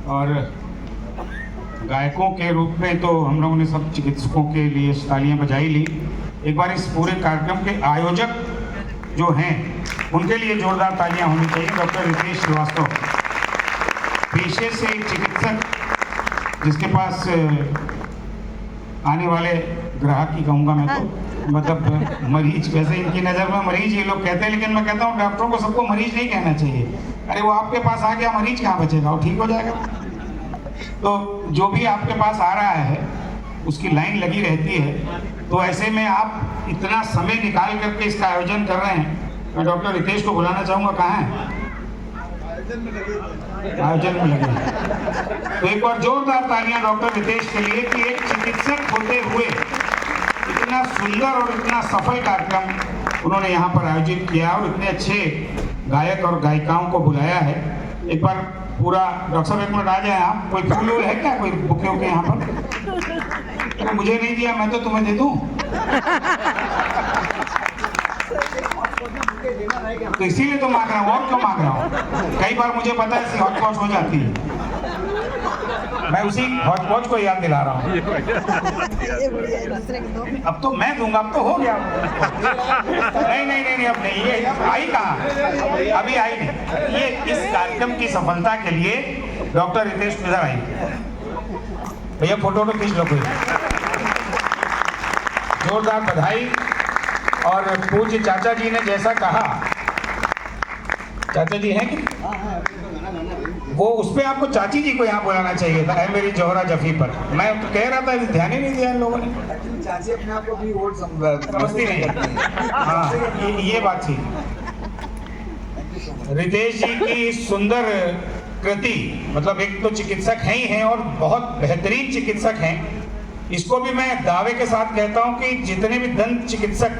और गायकों के रूप में तो हम लोगों ने सब चिकित्सकों के लिए तालियां बजाई ली। एक बार इस पूरे कार्यक्रम के आयोजक जो हैं उनके लिए जोरदार तालियां होनी चाहिए। डॉक्टर रितेश श्रीवास्तव पेशे से एक चिकित्सक जिसके पास आने वाले ग्राहक ही कहूँगा मैं तो, मतलब मरीज, वैसे इनकी नज़र में मरीज ये लोग कहते हैं, लेकिन मैं कहता हूँ डॉक्टरों को सबको मरीज नहीं कहना चाहिए। अरे वो आपके पास आ गया, मरीज कहाँ बचेगा, वो ठीक हो जाएगा। तो जो भी आपके पास आ रहा है उसकी लाइन लगी रहती है। तो ऐसे में आप इतना समय निकाल करके इसका आयोजन कर रहे हैं। मैं डॉक्टर रितेश को बुलाना चाहूँगा, कहाँ है? आयोजन में लगे। तो एक बार जोरदार तालियां डॉक्टर रितेश के लिए कि एक चिकित्सक होते हुए इतना सुंदर और इतना सफल कार्यक्रम उन्होंने यहाँ पर आयोजित किया और इतने अच्छे गायक और गायिकाओं को बुलाया है। एक बार पूरा डॉक्टर साहब एक मिनट आ जाए आप। कोई फूल है क्या, कोई बुके वुके यहाँ पर? अरे मुझे नहीं दिया, मैं तो तुम्हें दे दूँ। तो इसीलिए तो मांग रहा हूँ, और क्यों मांग रहा हूँ? कई बार मुझे पता है हॉट पॉच हो जाती है, मैं उसी हॉट पॉच को याद दिला रहा हूँ। अब तो मैं दूंगा, अब तो हो गया। नहीं नहीं नहीं, अब नहीं, ये आई कहाँ, अभी आई नहीं। ये इस कार्यक्रम की सफलता के लिए डॉक्टर रितेश इधर आई। भैया फोटो तो खींच लो कोई। जोरदार बधाई। और पूज्य चाचा जी ने जैसा कहा, चाचा जी हैं कि वो, उस पे आपको चाची जी को यहाँ बुलाना चाहिए था, है मेरी जोहरा जफी पर। मैं तो कह रहा था, ध्यान ही नहीं दिया इन लोगों ने। चाची अपने आप को भी वोट समझती नहीं। हाँ, ये बात थी। रितेश जी की सुंदर कृति, मतलब एक तो चिकित्सक हैं ही हैं और बहुत बेहतरीन चिकित्सक हैं। इसको भी मैं दावे के साथ कहता हूँ कि जितने भी दंत चिकित्सक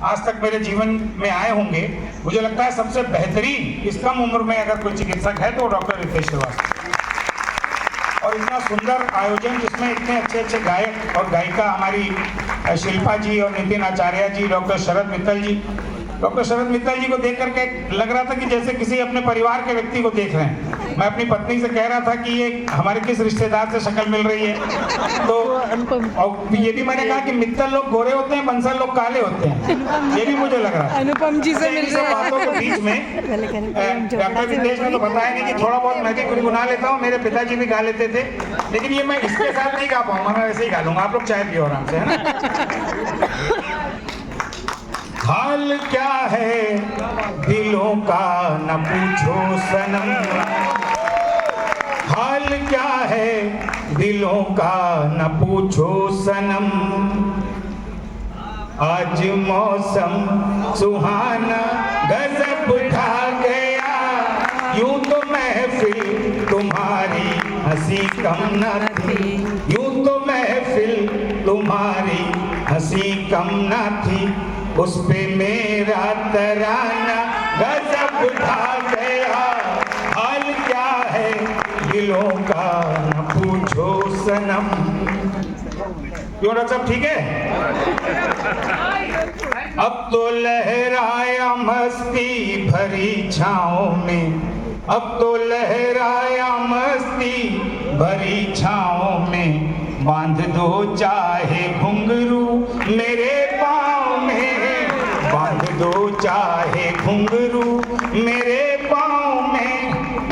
आज तक मेरे जीवन में आए होंगे, मुझे लगता है सबसे बेहतरीन इस कम उम्र में अगर कोई चिकित्सक है तो डॉक्टर रितेश श्रीवास्तव। और इतना सुंदर आयोजन जिसमें इतने अच्छे अच्छे गायक और गायिका, हमारी शिल्पा जी और नितिन आचार्य जी, डॉक्टर शरद मित्तल जी। डॉक्टर शरद मित्तल जी को देख करके लग रहा था कि जैसे किसी अपने परिवार के व्यक्ति को देख रहे हैं। मैं अपनी पत्नी से कह रहा था कि ये हमारे किस रिश्तेदार से शक्ल मिल रही है। तो और ये भी मैंने कहा कि मित्तल लोग गोरे होते हैं, बंसल लोग काले होते हैं, ये भी मुझे लग रहा है। अनुपम जी से मिल रहे हैं। बातों के बीच में डॉक्टर रितेश ने तो बताया नहीं कि थोड़ा बहुत मैं भी गुनगुना लेता हूँ, मेरे पिताजी भी गा लेते थे, लेकिन ये मैं इसके साथ नहीं गा पाऊंगा, मैं वैसे ही गा लूंगा। आप लोग चाय पियो आराम से, है ना। हाल क्या है दिलों का न पूछो सनम, हाल क्या है दिलों का न पूछो सनम। आज मौसम सुहाना गजब ढा गया, यूं तो महफिल तुम्हारी हंसी कम न थी, यूं तो महफिल तुम्हारी हंसी कम न थी। उस पे मेरा तराना गजब ढा गया, हाल क्या है दिलों का न पूछो सनम। क्यों डॉक्टर साहब, ठीक है? अब तो लहराया मस्ती भरी छाँव में, अब तो लहराया मस्ती भरी छाँव में। बांध दो चाहे घुंघरू मेरे पाँव में, बांध दो चाहे घुंघरू मेरे पाँव में।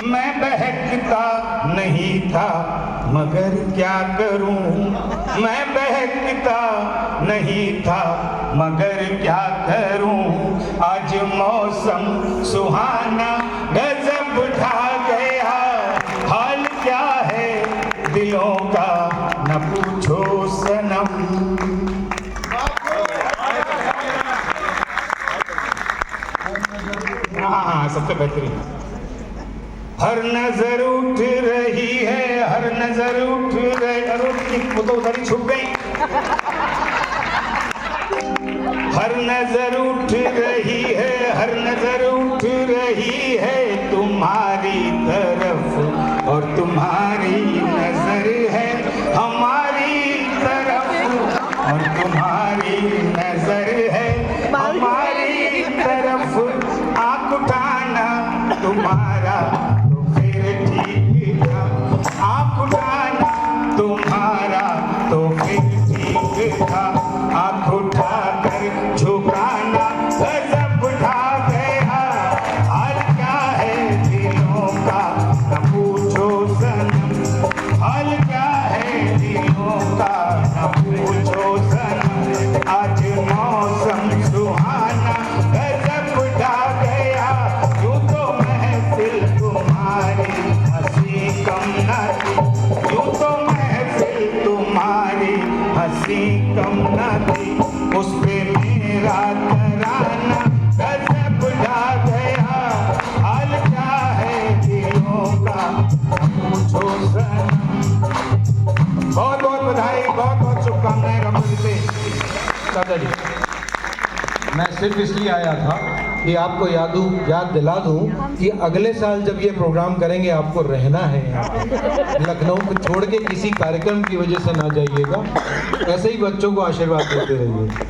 मैं बहकता नहीं था मगर क्या करूं, मैं बहकता नहीं था मगर क्या करूं। आज मौसम सुहाना गजब ढा गया, हाल क्या है दिलों का न पूछो सनम। हाँ, सबसे बेहतरीन। हर नजर उठ रही है, हर नजर उठ रही, वो तो उधर ही छुप गई। हर नजर उठ रही है, हर नजर उठ रही है तुम्हारी तरफ, और तुम्हारी नजर है हमारी तरफ, और तुम्हारी नजर है हमारी तरफ। आँख उठाना तुम्हारा तो फिर ठीक था, चाचा जी। मैं सिर्फ इसलिए आया था कि आपको याद दिला दूं कि अगले साल जब ये प्रोग्राम करेंगे आपको रहना है यहाँ पे। लखनऊ को छोड़ के किसी कार्यक्रम की वजह से ना जाइएगा। ऐसे ही बच्चों को आशीर्वाद देते रहिए।